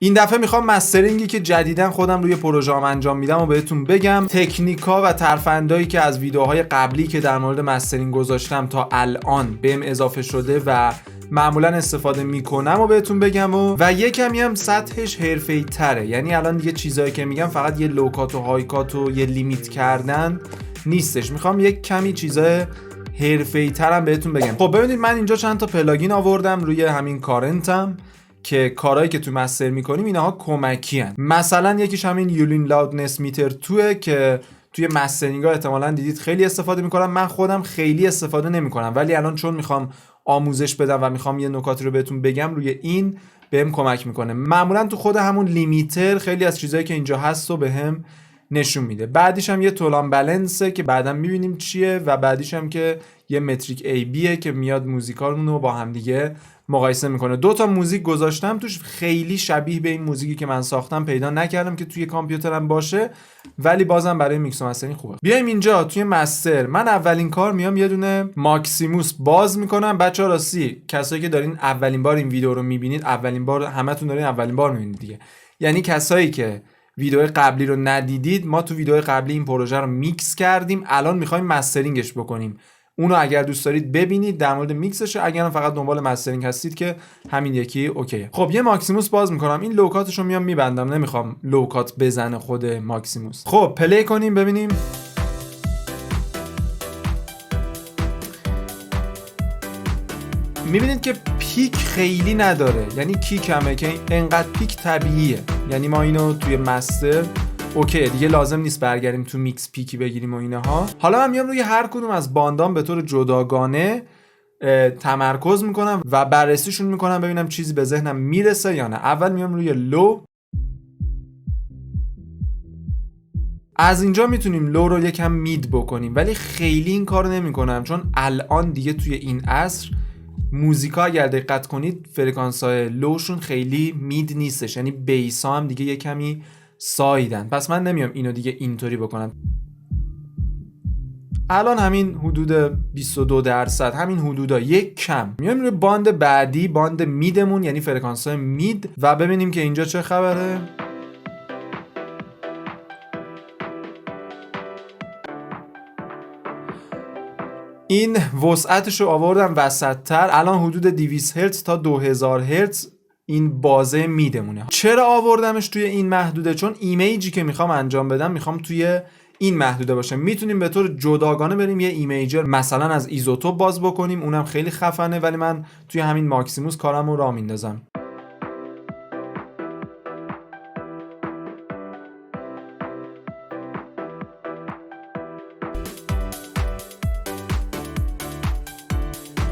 این دفعه میخوام مسترینگی که جدیداً خودم روی پروژه‌ام انجام میدم و بهتون بگم، تکنیکا و ترفندایی که از ویدیوهای قبلی که در مورد مسترینگ گذاشتم تا الان بهم اضافه شده و معمولا استفاده میکنم و بهتون بگم و یه کمی هم سطحش حرفه‌ای تره. یعنی الان دیگه چیزایی که میگم فقط یه لوکات و هایکات و یه لیمیت کردن نیستش، میخوام یک کمی چیزای حرفه‌ای ترم بهتون بگم. خب ببینید من اینجا چند تا پلاگین آوردم روی همین کارنتم که کارهایی که تو مستر میکنیم اینها کمکی هن. مثلا یکیش همین یولین لاودنس میتر 2 که توی مسترینگ ها احتمالاً دیدید خیلی استفاده میکنم. من خودم خیلی استفاده نمیکنم ولی الان چون میخوام آموزش بدم و میخوام یه نکاتی رو بهتون بگم روی این بهم کمک میکنه. معمولا تو خود همون لیمیتر خیلی از چیزایی که اینجا هست رو بهم نشون میده. بعدیش هم یه تولان بالانسه که بعداً میبینیم چیه و بعدیش هم که یه متریک ای بیه که میاد موزیکارمون رو با هم دیگه مقایسه میکنه. 2 تا موزیک گذاشتم توش، خیلی شبیه به این موزیکی که من ساختم پیدا نکردم که توی کامپیوترم باشه ولی بازم برای میکس و مسترینگ خوبه. بیایم اینجا توی مستر، من اولین کار میام یه دونه ماکسیموس باز میکنم. بچه‌ها راستی کسایی که دارین اولین بار این ویدیو رو میبینید، اولین بار همتون دارین اولین بار میبینید دیگه، یعنی کسایی که ویدیو قبلی رو ندیدید، ما تو ویدیو قبلی این پروژه رو میکس کردیم، الان میخوایم مسترینگش بکنیم. اونو اگر دوست دارید ببینید در مورد میکسش، اگر فقط دنبال مسترینگ هستید که همین یکی اوکیه. خب یه ماکسیموس باز میکنم، این لوکاتشو میام میبندم، نمیخوام لوکات بزنه خود ماکسیموس. خب پلی کنیم ببینیم. میبینید که پیک خیلی نداره، یعنی کی کمه که انقدر پیک طبیعیه. یعنی ما اینو توی مستر اوکی دیگه لازم نیست برگردیم تو میکس پیکی بگیریم و اینها. حالا من میام روی هر کدوم از باندام به طور جداگانه تمرکز میکنم و بررسیشون میکنم ببینم چیزی به ذهنم میرسه یا نه. اول میام روی لو، از اینجا میتونیم لو رو یکم مید بکنیم ولی خیلی این کارو نمیکنم چون الان دیگه توی این عصر موزیکا اگر دقت کنید فرکانس‌های لوشون خیلی مید نیستش، یعنی بیسا هم دیگه یه کمی سایدن. پس من نمیام اینو دیگه اینطوری بکنم. الان همین حدود 22%، همین حدودا، یک کم. میایم روی باند بعدی، باند میدمون، یعنی فرکانس‌های مید، و ببینیم که اینجا چه خبره. این وسعتش رو آوردم وسط‌تر، الان حدود 200 هرتز تا 2000 هرتز این بازه میدمونه. چرا آوردمش توی این محدوده؟ چون ایمیجی که میخوام انجام بدم میخوام توی این محدوده باشه. میتونیم به طور جداگانه بریم یه ایمیجر مثلا از ایزوتوپ باز بکنیم، اونم خیلی خفنه، ولی من توی همین ماکسیموس کارمو راه میندازم.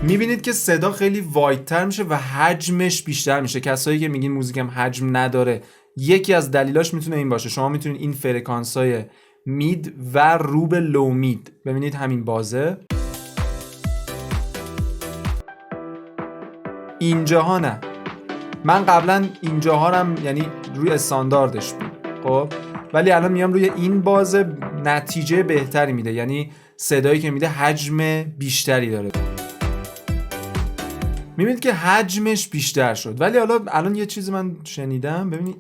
میبینید که صدا خیلی وایدتر میشه و حجمش بیشتر میشه. کسایی که میگین موزیکم حجم نداره، یکی از دلیلاش میتونه این باشه. شما میتونید این فرکانسای مید و رو به لو مید ببینید، همین بازه اینجاها نه. من قبلا اینجاها هم یعنی روی استانداردش بود خب، ولی الان میام روی این بازه، نتیجه بهتری میده، یعنی صدایی که میده حجم بیشتری داره. میبینید که حجمش بیشتر شد. ولی حالا الان یه چیزی من شنیدم، ببینید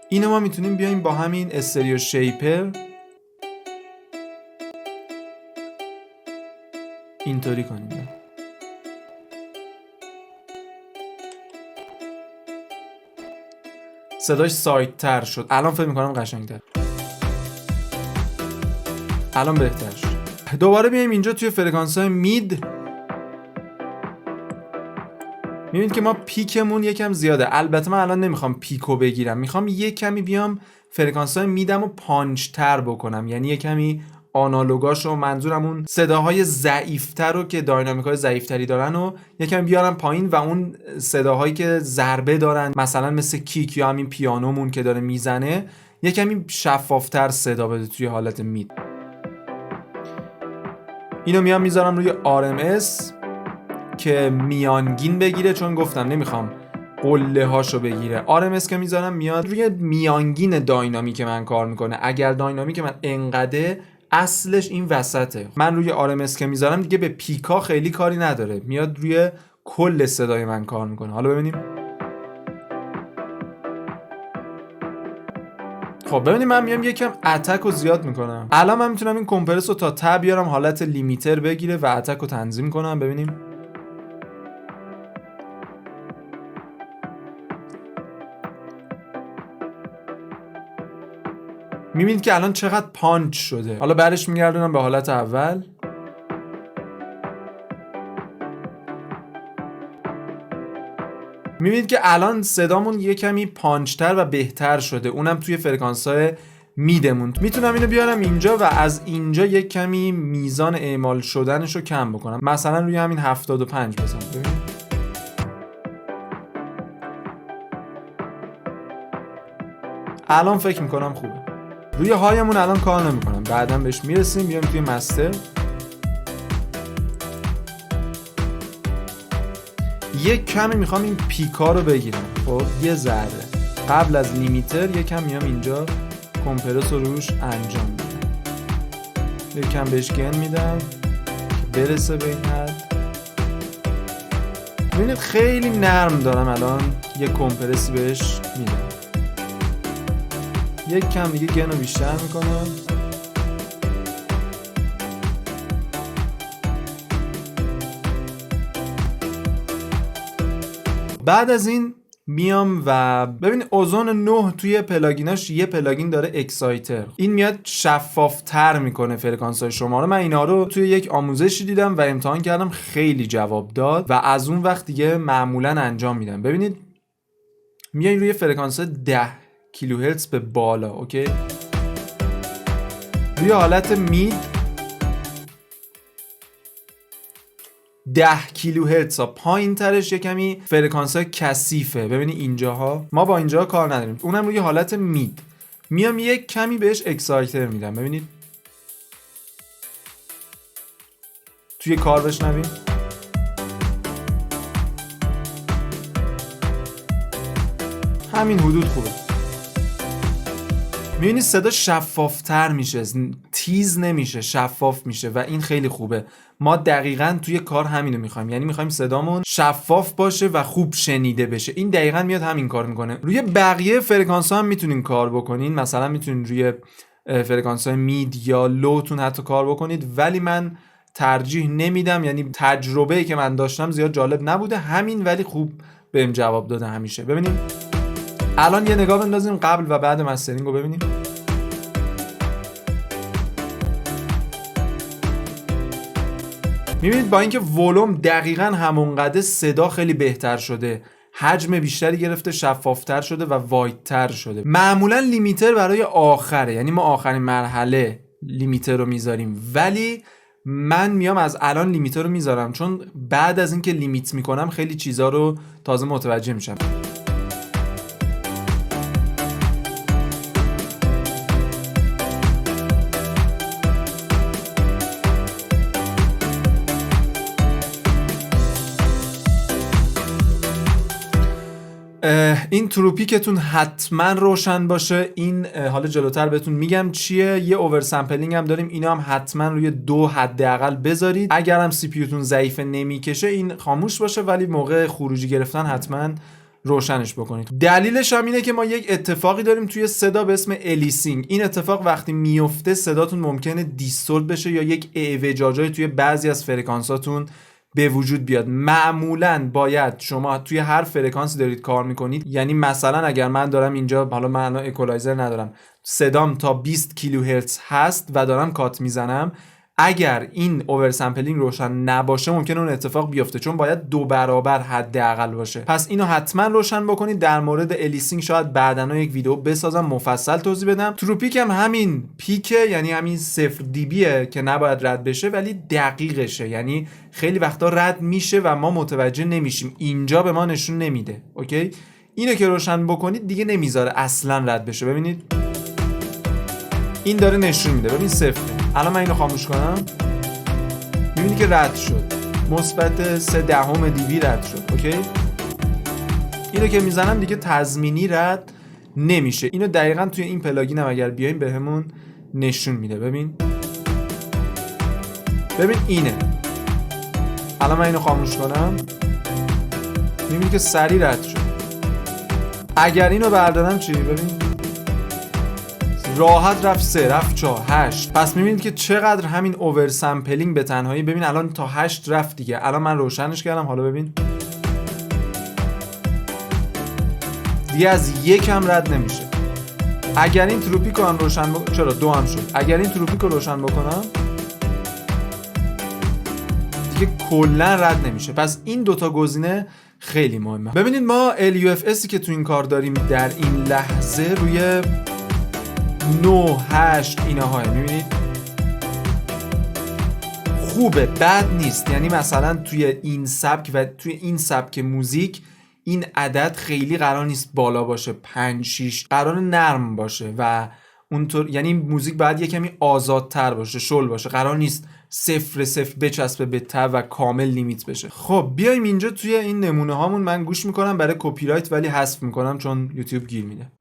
اینو ما میتونیم بیایم با همین استریو شیپر اینطوری کنیم. صداش سایدتر شد. الان فکر میکنم قشنگتر، الان بهتر شد. دوباره بیایم اینجا توی فرکانس‌های مید، میبینید که ما پیکمون یکم زیاده. البته من الان نمیخوام پیکو بگیرم، میخوام یه کمی بیام فرکانس‌های میدمو پانچ تر بکنم، یعنی یه کمی آنالوگاشو، منظورم اون صداهای ضعیفتر رو که داینامیکای ضعیفتری دارن و یه کمی بیارم پایین و اون صداهایی که ضربه دارن مثلا مثل کیک یا همین پیانومون که داره میزنه یه کمی شفافتر صدا بده توی حالت مید. اینو میام میذارم روی RMS که میانگین بگیره، چون گفتم نمیخوام قله هاشو بگیره. RMS که میذارم میاد روی میانگین داینامیک من کار میکنه. اگر داینامیک من انقدر اصلش این وسطه، من روی RMS که میذارم دیگه به پیکا خیلی کاری نداره، میاد روی کل صدای من کار میکنه. حالا ببینیم. خب ببینیم من میام یکم اتک رو زیاد میکنم. الان من میتونم این کمپرس رو تا ته بیارم حالت لیمیتر بگیره و اتک رو تنظیم کنم. ببینیم میبینید که الان چقدر پانچ شده. حالا بعدش میگردونم به حالت اول. میبینید که الان صدامون یه کمی پانچتر و بهتر شده، اونم توی فرکانس‌های میدمون. میتونم اینو بیارم اینجا و از اینجا یک کمی میزان اعمال شدنش رو کم بکنم، مثلا روی همین 75 بزنم. ببینید الان فکر میکنم خوبه. روی هایمون الان کار نمیکنم، بعدا بهش میرسیم. بیایم توی مستر، یک کمی میخوام این پیکا رو بگیرم. خب یه ذره قبل از لیمیتر یک کم میام اینجا کمپرس رو روش انجام میدم، یک کم بهش گن میدم که برسه به این حد. ببینید خیلی نرم دارم الان یک کمپرسی بهش میدم. یک کم دیگه گن رو بیشتر میکنم. بعد از این میام و ببین اوزون 9 توی پلاگیناش یه پلاگین داره اکسایتر، این میاد شفافتر میکنه فرکانس‌های شما رو. من اینا رو توی یک آموزشی دیدم و امتحان کردم، خیلی جواب داد و از اون وقت دیگه معمولا انجام میدم. ببینید میایم روی فرکانس 10 کیلوهرتز به بالا، اوکی، روی حالت مید 10 کیلوهرتز ها، پایین ترش یه کمی فرکانس ها کثیفه. ببینید اینجاها ما با اینجا کار نداریم، اونم روی حالت مید. میام یک کمی بهش اکسایتر میدم. ببینید توی کار بشنویم. همین حدود خوبه. میبینید صدا شفافتر میشه، تیز نمیشه، شفاف میشه و این خیلی خوبه. ما دقیقاً توی کار همینو میخوایم، یعنی میخوایم صدامون شفاف باشه و خوب شنیده بشه. این دقیقاً میاد همین کار میکنه. روی بقیه فرکانس ها هم میتونین کار بکنین، مثلا میتونین روی فرکانس های مید یا لوتون حتی کار بکنید، ولی من ترجیح نمیدم. یعنی تجربه‌ای که من داشتم زیاد جالب نبوده همین، ولی خوب بهم جواب داده همیشه. ببینیم الان یه نگاه بندازیم قبل و بعد مسترینگ رو ببینیم. میبینید با اینکه ولوم دقیقاً همونقدر صدا خیلی بهتر شده، حجم بیشتری گرفته، شفافتر شده و وایدتر شده. معمولا لیمیتر برای آخره، یعنی ما آخرین مرحله لیمیتر رو میذاریم، ولی من میام از الان لیمیتر رو میذارم، چون بعد از اینکه لیمیت میکنم خیلی چیزا رو تازه متوجه میشم. این تروپیکتون حتما روشن باشه. این حالا جلوتر بهتون میگم چیه. یه اوور سامپلینگ هم داریم، اینا هم حتما روی 2 حداقل بذارید. اگر هم سی پی تون ضعیف نمیکشه این خاموش باشه، ولی موقع خروجی گرفتن حتما روشنش بکنید. دلیلش هم اینه که ما یک اتفاقی داریم توی صدا به اسم الیسینگ. این اتفاق وقتی میفته صداتون ممکنه دیستورت بشه یا یک اعوجاجای توی بعضی از فرکانساتون به وجود بیاد. معمولاً باید شما توی هر فرکانسی دارید کار میکنید، یعنی مثلا اگر من دارم اینجا، حالا من الان اکولایزر ندارم، صدام تا 20 کیلوهرتز هست و دارم کات میزنم، اگر این اوور سامپلینگ روشن نباشه ممکنه اون اتفاق بیفته، چون باید 2 برابر حداقل باشه. پس اینو حتما روشن بکنید. در مورد الیسینگ شاید بعداً یک ویدیو بسازم مفصل توضیح بدم. تروپیک هم همین پیکه، یعنی همین 0 دی بیه که نباید رد بشه، ولی دقیقشه، یعنی خیلی وقتا رد میشه و ما متوجه نمیشیم، اینجا به ما نشون نمیده. اوکی، اینو که روشن بکنید دیگه نمیذاره اصلا رد بشه. ببینید این داره نشون میده، ببین 0. الان من اینو خاموش کنم، میبینی که رد شد، مثبت 0.3 دی بی رد شد. اوکی، اینو که میزنم دیگه تضمینی رد نمیشه. اینو دقیقاً توی این پلاگین هم اگر بیایم بهمون نشون میده. ببین اینه. الان من اینو خاموش کنم، میبینی که سریع رد شد. اگر اینو بردارم چی؟ ببین راحت رفت 3 رفت 4 8. پس میبینید که چقدر همین اوور سامپلینگ به تنهایی، ببین الان تا 8 رفت دیگه. الان من روشنش کردم، حالا ببین دیگه از 1 هم رد نمیشه. اگر این تروپیک رو هم روشن چرا 2 هم شد. اگر این تروپیک رو روشن بکنم دیگه کلا رد نمیشه. پس این دوتا گزینه خیلی مهمه. ببینید ما LUFS که تو این کار داریم در این لحظه روی 9 8 اینها، میبینید خوبه، بد نیست. یعنی مثلا توی این سبک و توی این سبک موزیک این عدد خیلی قرار نیست بالا باشه، 5 6 قرار نرم باشه و اونطور، یعنی موزیک باید یه کمی آزادتر باشه، شل باشه، قرار نیست 0 بچسبه به تب و کامل لیمیت بشه. خب بیایم اینجا توی این نمونه هامون من گوش میکنم برای کپی رایت ولی حذف میکنم چون یوتیوب گیر میده.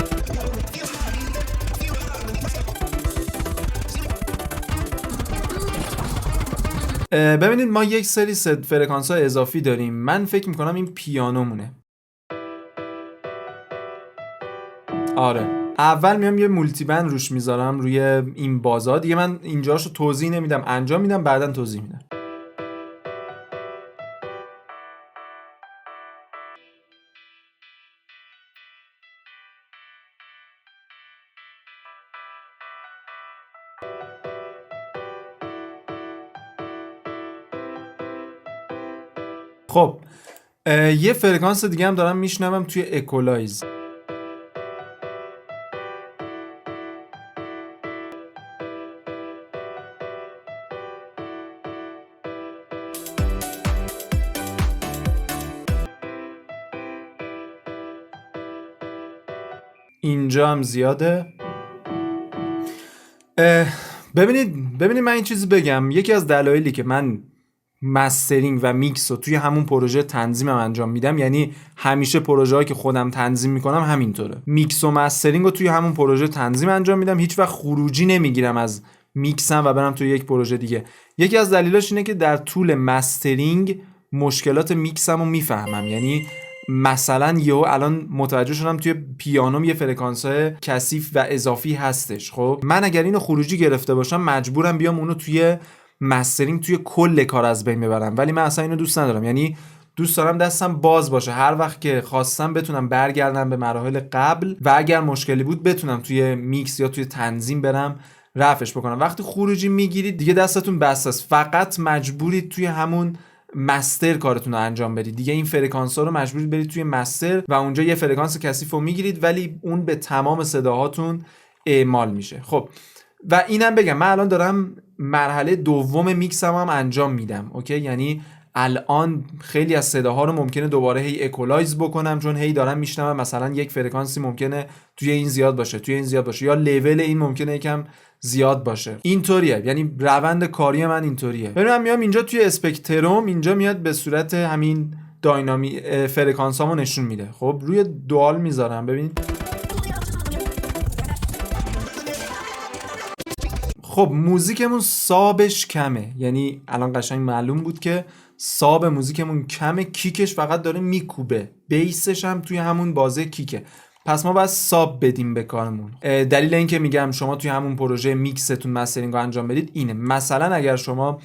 ببینید ما یک سری فرکانس ها اضافی داریم. من فکر میکنم این پیانومونه. آره اول میام یه مولتی بند روش میذارم روی این بازا دیگه. من اینجاشو توضیح نمیدم، انجام میدم بعدن توضیح میدم. خب یه فرکانس دیگه هم دارم میشنوم توی اکولایز. اینجا هم زیاده. ببینید من این چیزی بگم، یکی از دلایلی که من مسترینگ و میکس رو توی همون پروژه تنظیمم انجام میدم، یعنی همیشه پروژه‌ای که خودم تنظیم میکنم همینطوره، میکس و مسترینگ رو توی همون پروژه تنظیم انجام میدم، هیچ وقت خروجی نمیگیرم از میکسم و برم توی یک پروژه دیگه. یکی از دلایلش اینه که در طول مسترینگ مشکلات میکسم رو میفهمم. یعنی مثلا یهو الان متوجه شدم توی پیانوم یه فرکانس‌های کثیف و اضافی هستش. خب من اگر اینو خروجی گرفته باشم مجبورم بیام اونو توی مسترینگ توی کل کار از بین ببرم، ولی من اصلا اینو دوست ندارم. یعنی دوست دارم دستم باز باشه، هر وقت که خواستم بتونم برگردم به مراحل قبل و اگر مشکلی بود بتونم توی میکس یا توی تنظیم برم رفعش بکنم. وقتی خروجی میگیرید دیگه دستتون بسته است، فقط مجبورید توی همون مستر کارتون رو انجام بدید دیگه. این فرکانس ها رو مجبورید برید توی مستر و اونجا یه فرکانس کثیف رو میگیرید ولی اون به تمام صداهاتون اعمال میشه. خب و اینم بگم من الان دارم مرحله دوم میکسم هم انجام میدم. اوکی، یعنی الان خیلی از صداها رو ممکنه دوباره هی اکولایز بکنم چون هی دارم میشنوم مثلا یک فرکانسی ممکنه توی این زیاد باشه، توی این زیاد باشه، یا لول این ممکنه یکم زیاد باشه. اینطوریه، یعنی روند کاری من اینطوریه. ببینم میام اینجا توی اسپکتروم، اینجا میاد به صورت همین داینامی فرکانسامو نشون میده. خب روی دوال میذارم ببین. خب موزیکمون سابش کمه، یعنی الان قشنگ معلوم بود که ساب موزیکمون کمه، کیکش فقط داره میکوبه، بیسش هم توی همون بازه کیکه. پس ما باید ساب بدیم به کارمون. دلیل این که میگم شما توی همون پروژه میکستون مسترینگ رو انجام بدید اینه. مثلا اگر شما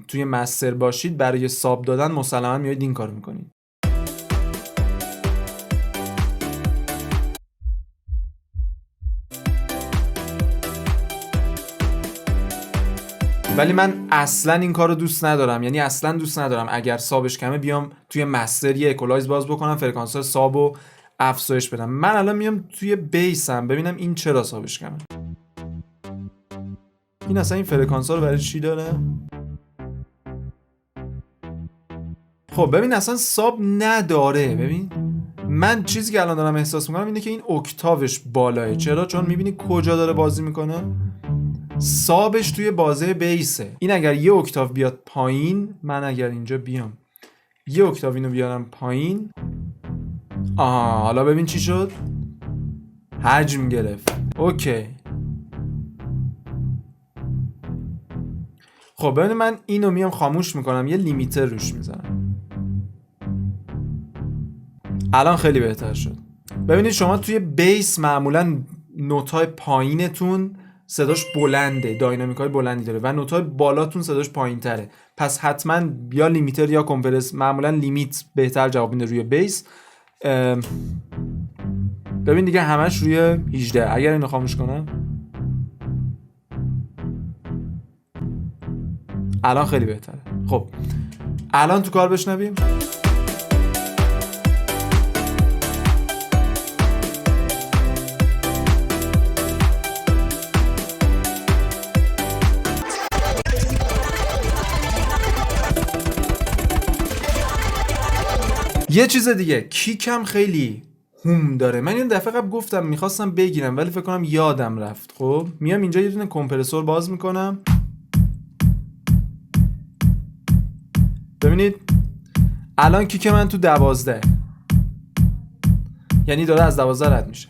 توی مستر باشید برای ساب دادن مسلما میایید این کارو میکنید. ولی من اصلا این کارو دوست ندارم، یعنی اصلا دوست ندارم اگر سابش کمه بیام توی مستر یه اکولایز باز بکنم فرکانس سابو افزایش بدم. من الان میام توی بیسم ببینم این چرا سابش کمه. این اصلا این فرکانس ها رو برای چی داره؟ خب ببین اصلا ساب نداره. ببین من چیزی که الان دارم احساس میکنم اینه که این اکتاوش بالاه. چرا؟ چون میبینی کجا داره بازی میکنه؟ سابش توی بازه بیسه. این اگر یه اکتاو بیاد پایین، من اگر اینجا بیام یه اکتاو اینو بیارم پایین، حالا ببین چی شد؟ حجم گرفت. اوکی. خب ببین من اینو میام خاموش میکنم، یه لیمیتر روش میذارم. الان خیلی بهتر شد. ببینید شما توی بیس معمولا نوت‌های پایینتون صداش بلنده، داینامیک‌های بلندی داره و نوت‌های بالاتون صداش پایین‌تره. پس حتما یا لیمیتر یا کمپرس، معمولا لیمیت بهتر جواب میده روی بیس. ببین دیگه همش روی 18. اگر اینو خاموش کنم الان خیلی بهتره. خب الان تو کار بشنویم. یه چیز دیگه، کیکم خیلی هوم داره. من این دفعه قبل گفتم میخواستم بگیرم ولی فکر کنم یادم رفت. خب میام اینجا یه دونه کمپرسور باز میکنم. ببینید الان کیک من تو 12، یعنی داره از 12 رد میشه.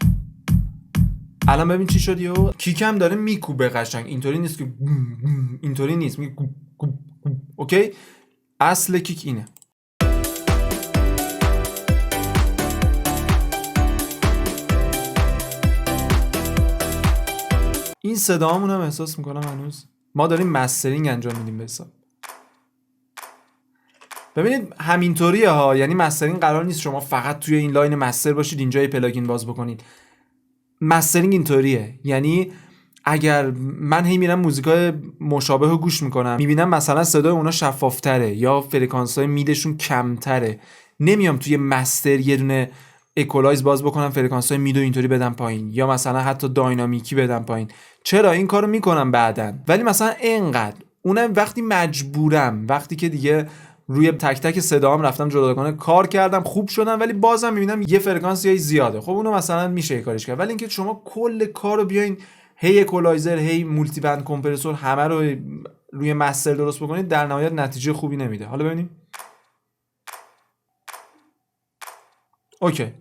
الان ببین چی شد، یهو کیکم داره میکوبه قشنگ. اینطوری نیست که اینطوری نیست، میگه اوکی. اصل کیک اینه. این صدامون هم احساس میکنم هنوز ما داریم مسترینگ انجام میدیم به حساب. ببینید همینطوریه ها، یعنی مسترینگ قرار نیست شما فقط توی این لاین مستر باشید اینجا یه پلاگین باز بکنید. مسترینگ اینطوریه، یعنی اگر من هی میرم موزیکای مشابه رو گوش میکنم، میبینم مثلا صدای اونا شفافتره یا فرکانس‌های میدشون کمتره، نمیام توی مستر یه دونه اکولایز باز بکنم فرکانس‌های میدو اینطوری بدم پایین یا مثلا حتی داینامیکی بدم پایین. چرا این کارو میکنم بعدن، ولی مثلا اینقدر اونم وقتی مجبورم، وقتی که دیگه روی تک تک صدام رفتم جداگانه کار کردم خوب شدم ولی بازم میبینم یه فرکانسی زیاده، خب اونو مثلا میشه کارش کرد. ولی اینکه شما کل کارو بیاین هی اکولایزر هی مولتی بند کمپرسور همه رو روی مستر درست بکنید، در نهایت نتیجه خوبی نمیده. حالا ببینیم. اوکی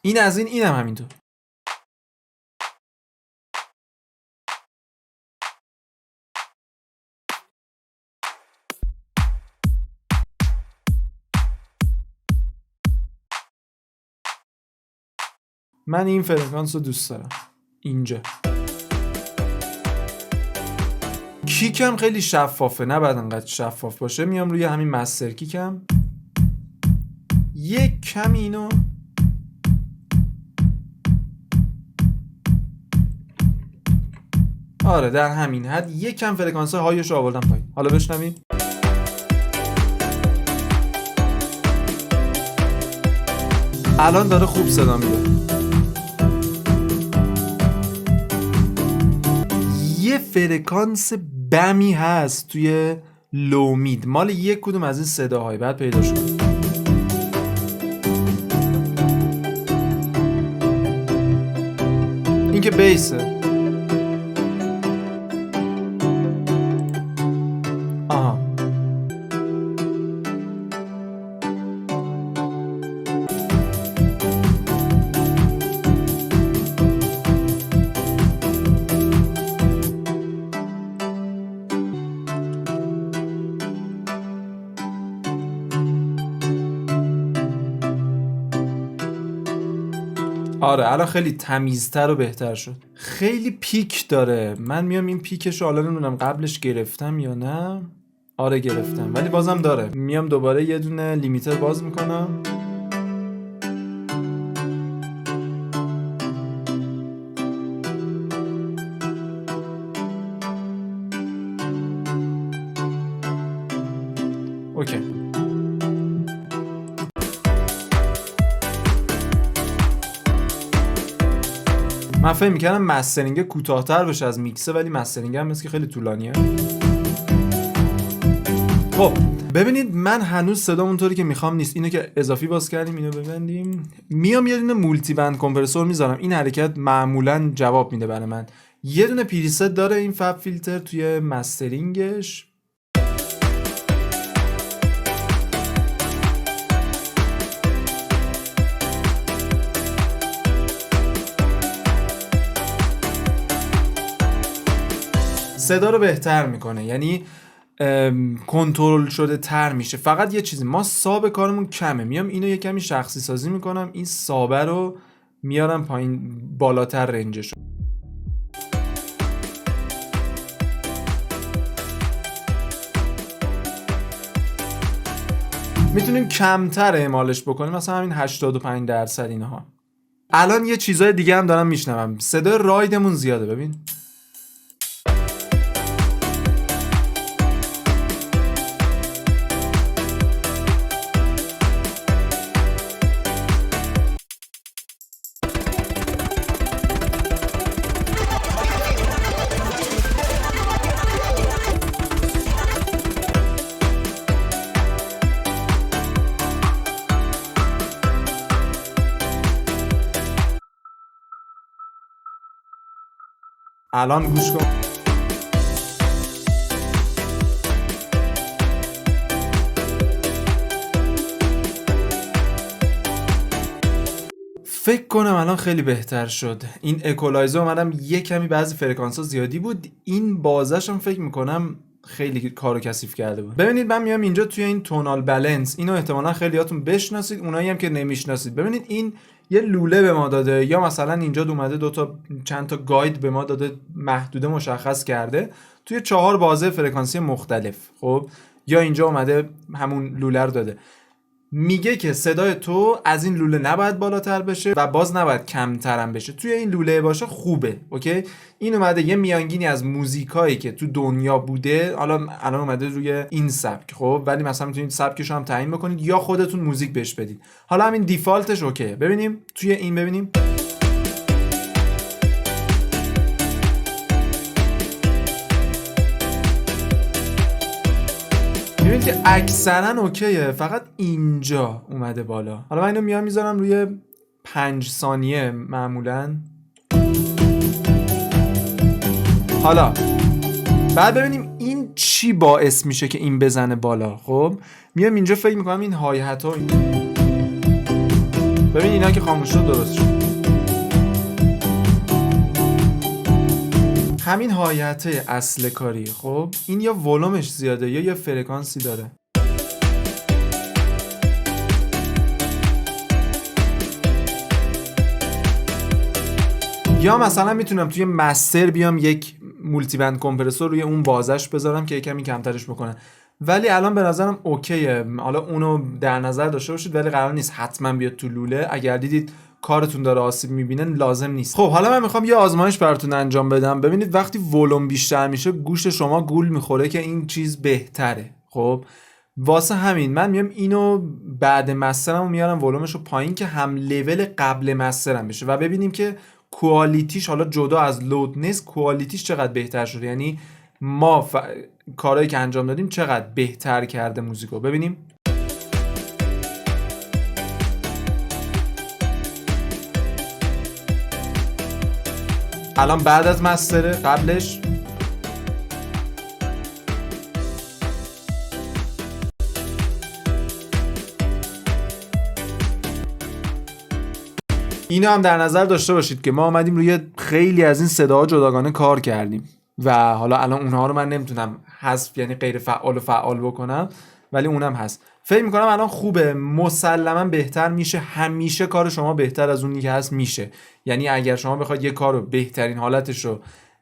این از اینم همینطور. من این فرکانس رو دوست دارم اینجا. کیکم خیلی شفافه، نه بعد انقدر شفاف باشه. میام روی همین مستر کیکم یک کمی اینو آره در همین حد یک کم فرکانس هایش رو آوردم پایین. حالا بشنویم. الان داره خوب صدا میده. یه فرکانس بمی هست توی لو مید مال یک کدوم از این صداهای، بعد پیداش کنم. این که بیسه. آها آره الان خیلی تمیزتر و بهتر شد. خیلی پیک داره. من میام این پیکش رو حالا نمیدونم قبلش گرفتم یا نه. آره گرفتم ولی بازم داره. میام دوباره یه دونه لیمیتر باز میکنم. اوکی من فکر می‌کردم مسترینگ کوتاه‌تر بشه از میکسه، ولی مسترینگ هم مثل که خیلی طولانیه. خب ببینید من هنوز صدام اونطوری که میخوام نیست. اینو که اضافی باز کردیم اینو ببندیم. میام یه دونه مولتی بند کمپرسور میذارم. این حرکت معمولاً جواب میده برای من. یه دونه پریست داره این فاب فیلتر توی مسترینگش. صدا رو بهتر میکنه، یعنی کنترل شده تر میشه. فقط یه چیزی، ما ساب کارمون کمه، میام اینو یه کمی شخصی سازی میکنم، این سابه رو میارم پایین، بالاتر رنجش. میتونیم کمتر اعمالش بکنیم، مثلا همین 85% اینها. الان یه چیزای دیگه هم دارم میشنوم، صدای رایدمون زیاده، ببین. الان گوش کن. فکر کنم الان خیلی بهتر شد. این اکولایزر اومدم یه کمی بعضی فرکانس ها زیادی بود، این بازش هم فکر میکنم خیلی کارو کثیف کرده بود. ببینید من میام اینجا توی این تونال بالانس، اینو احتمالاً خیلیاتون بشناسید، اونایی هم که نمیشناسید. ببینید این یه لوله به ما داده، یا مثلا اینجا اومده چند تا گاید به ما داده، محدوده مشخص کرده توی 4 بازه فرکانسی مختلف. خب یا اینجا اومده همون لوله رو داده، میگه که صدای تو از این لوله نباید بالاتر بشه و باز نباید کمتر هم بشه، توی این لوله باشه خوبه. اوکی، این اومده یه میانگینی از موزیکایی که تو دنیا بوده، الان اومده روی این سبک. خب ولی مثلا میتونید سبکش هم تعیین بکنید یا خودتون موزیک بهش بدید. حالا همین دیفالتش اوکی. ببینیم توی این، ببینیم ببینید که اکثرا اوکیه، فقط اینجا اومده بالا. حالا من اینو میام میذارم روی 5 ثانیه معمولا. حالا بعد ببینیم این چی باعث میشه که این بزنه بالا. خب میام اینجا فکر میکنم این های هت ها، ببین اینا که خاموش شد درست شد. همین هایته اصل کاری. خب این یا ولومش زیاده یا یه فرکانسی داره. یا مثلا میتونم توی مستر بیام یک مولتی بند کمپرسور روی اون بازش بذارم که یکمی کمترش بکنه. ولی الان به نظرم اوکیه. حالا اونو در نظر داشته باشید، ولی قرار نیست حتما بیاد تو لوله. اگر دیدید کارتون داره آسیب میبینه لازم نیست. خب حالا من میخوام یه آزمایش براتون انجام بدم. ببینید وقتی ولوم بیشتر میشه گوش شما گول میخوره که این چیز بهتره. خب واسه همین من میام اینو بعد مسترمو میارم ولومشو پایین که هم لول قبل مسترم بشه و ببینیم که کوالیتیش، حالا جدا از لودنس، کوالیتیش چقدر بهتر شده. یعنی ما کارهایی که انجام دادیم چقدر بهتر کرده موزیکو. ببینیم الان بعد از مستره، قبلش اینو هم در نظر داشته باشید که ما آمدیم روی خیلی از این صداها جداگانه کار کردیم و حالا الان اونها رو من نمیتونم حذف، یعنی غیر فعال و فعال بکنم، ولی اونم هست. فکر میکنم الان خوبه، مسلما بهتر میشه. همیشه کار شما بهتر از اونی که هست میشه. یعنی اگر شما بخواید یه کار رو بهترین حالتش رو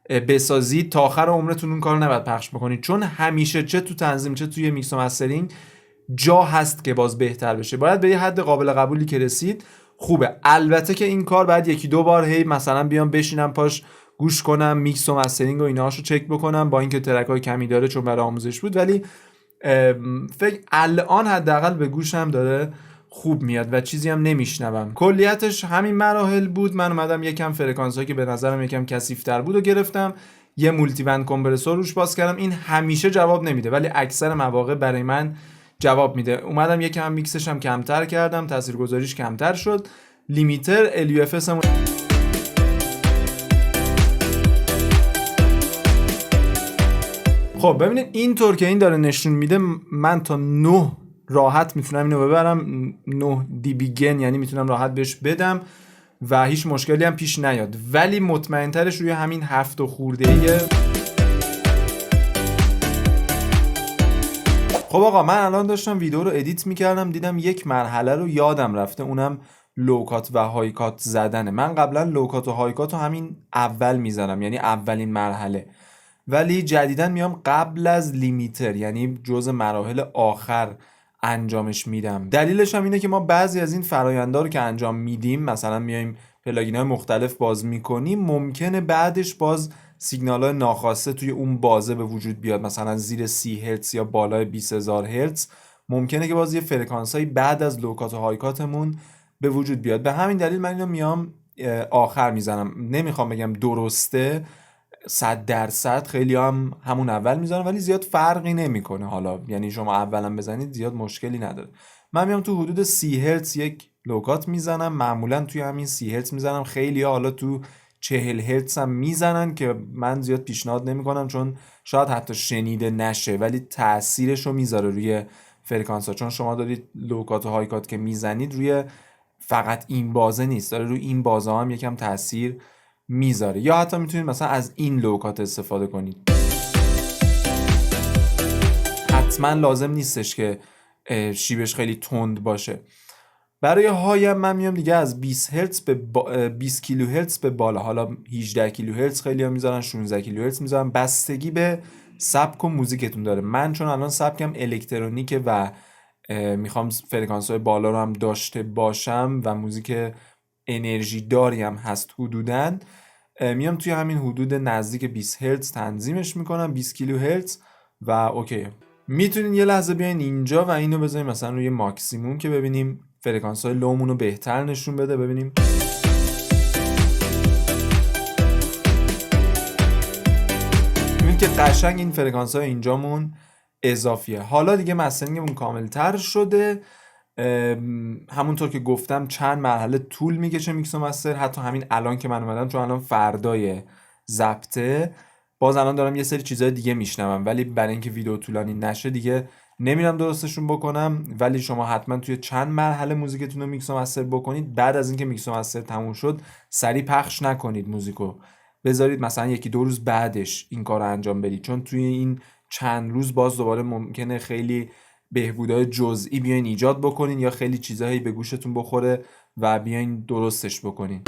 بسازید تا آخر عمرتون اون کار رو نباید پخش بکنید، چون همیشه چه تو تنظیم چه توی میکس و مسترینگ جا هست که باز بهتر بشه. باید به یه حد قابل قبولی که رسید خوبه. البته که این کار بعد 1-2 بار هی مثلا بیام بشینم پاش گوش کنم، میکس و مسترینگ و اینهاشو چک بکنم، با اینکه ترک‌های کمی داره چون برای آموزش بود، ولی فکر الان حداقل به گوشم داره خوب میاد و چیزی هم نمیشنوم. کلیتش همین مراحل بود. من اومدم یکم فرکانسایی که به نظرم یکم کثیف‌تر بود و گرفتم، یه مولتی بند کمپرسور روش باز کردم. این همیشه جواب نمیده ولی اکثر مواقع برای من جواب میده. اومدم یکم میکسش هم کمتر کردم، تاثیرگذاریش کمتر شد. لیمیتر LUFS هم خب ببینید اینطور که این داره نشون میده من تا 9 راحت میتونم اینو ببرم، 9 dB گین، یعنی میتونم راحت بهش بدم و هیچ مشکلی هم پیش نیاد. ولی مطمئن‌ترش روی همین 7 خورده ایه. خب آقا من الان داشتم ویدیو رو ادیت میکردم، دیدم یک مرحله رو یادم رفته، اونم لوکات و هایکات زدنه. من قبلا لوکات و هایکات رو همین اول میزنم، یعنی اولین مرحله، ولی جدیداً میام قبل از لیمیتر، یعنی جز مراحل آخر انجامش میدم. دلیلش هم اینه که ما بعضی از این فرآیندها رو که انجام میدیم، مثلا میایم پلاگین‌های مختلف باز میکنیم، ممکنه بعدش باز سیگنال‌های ناخواسته توی اون بازه به وجود بیاد، مثلا زیر 30 هرتز یا بالای 20000 هرتز ممکنه که باز یه فرکانسایی بعد از لوکات و هایکاتمون به وجود بیاد. به همین دلیل من اینو میام آخر میزنم. نمیخوام بگم درسته 100%، خیلی هم همون اول میزنم ولی زیاد فرقی نمیکنه. حالا یعنی شما اولا بزنید زیاد مشکلی نداره. من میام تو حدود 30 هرتز یک لوکات میزنم، معمولا توی همین 30 هرتز میزنم. خیلی حالا تو 40 هرتز هم میزنن که من زیاد پیشنهاد نمیکنم، چون شاید حتی شنیده نشه ولی تاثیرش رو میذاره روی فرکانس ها، چون شما دارید لوکات و هایکات که میزنید روی فقط این بازه نیست، داره روی این بازه هم یکم تاثیر میذاره. یا حتی میتونید مثلا از این لوکات استفاده کنید. حتما لازم نیستش که شیبش خیلی تند باشه. برای هایم من میام دیگه از 20 هرتز به 20 کیلو هرتز به بالا، حالا 18 کیلو هرتز خیلی هم میذارن، 16 کیلو هرتز میذارن، بستگی به سبک و موزیکتون داره. من چون الان سبکم الکترونیکه و میخوام فرکانس‌های بالا رو هم داشته باشم و موزیک انرژی داری هم هست حدوداً، میام توی همین حدود نزدیک 20 هرتز تنظیمش میکنم، 20 کیلو هرتز و اوکی. میتونین یه لحظه بیاین اینجا و اینو بذاریم مثلا روی ماکسیموم که ببینیم فرکانس های لومون رو بهتر نشون بده. ببینیم میبینیم که قشنگ این فرکانس های اینجامون اضافیه. حالا دیگه مسترینگمون کامل تر شده. همونطور که گفتم چند مرحله طول میکشه میکس و مستر. حتی همین الان که من اومدم، چون الان فردای ضبطه، باز الان دارم یه سری چیزای دیگه میشنوم، ولی برای اینکه ویدیو طولانی نشه دیگه نمیرم درستشون بکنم. ولی شما حتما توی چند مرحله موزیکتون رو میکس و مستر بکنید. بعد از اینکه میکس و مستر تموم شد سریع پخش نکنید، موزیکو بذارید مثلا 1-2 روز بعدش این کار رو انجام بدید، چون توی این چند روز باز دوباره ممکنه خیلی بهبودهای جزئی بیاین ایجاد بکنین یا خیلی چیزایی به گوشتون بخوره و بیاین درستش بکنین.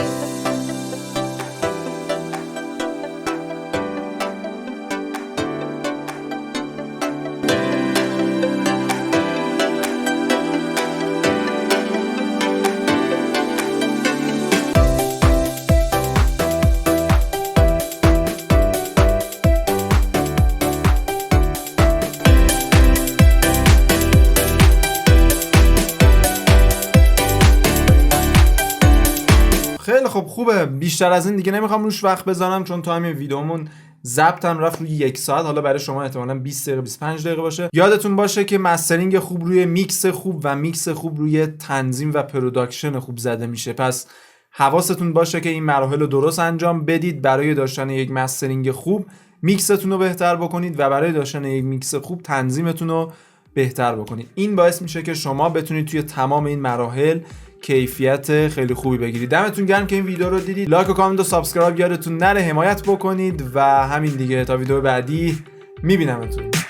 خیلی خب خوبه. بیشتر از این دیگه نمیخوام روش وقت بذارم، چون تا همین ویدیومون ضبطم رفت روی 1 ساعت. حالا برای شما احتمالاً 20 دقیقه 25 دقیقه باشه. یادتون باشه که مسترینگ خوب روی میکس خوب و میکس خوب روی تنظیم و پروداکشن خوب زده میشه. پس حواستون باشه که این مراحل رو درست انجام بدید. برای داشتن یک مسترینگ خوب میکستون رو بهتر بکنید و برای داشتن یک میکس خوب تنظیمتون رو بهتر بکنید. این باعث میشه که شما بتونید توی تمام این مراحل کیفیت خیلی خوبی بگیرید. دمتون گرم که این ویدیو رو دیدید. لایک و کامنت و سابسکرایب یادتون نره، حمایت بکنید و همین دیگه. تا ویدیو بعدی میبینمتون.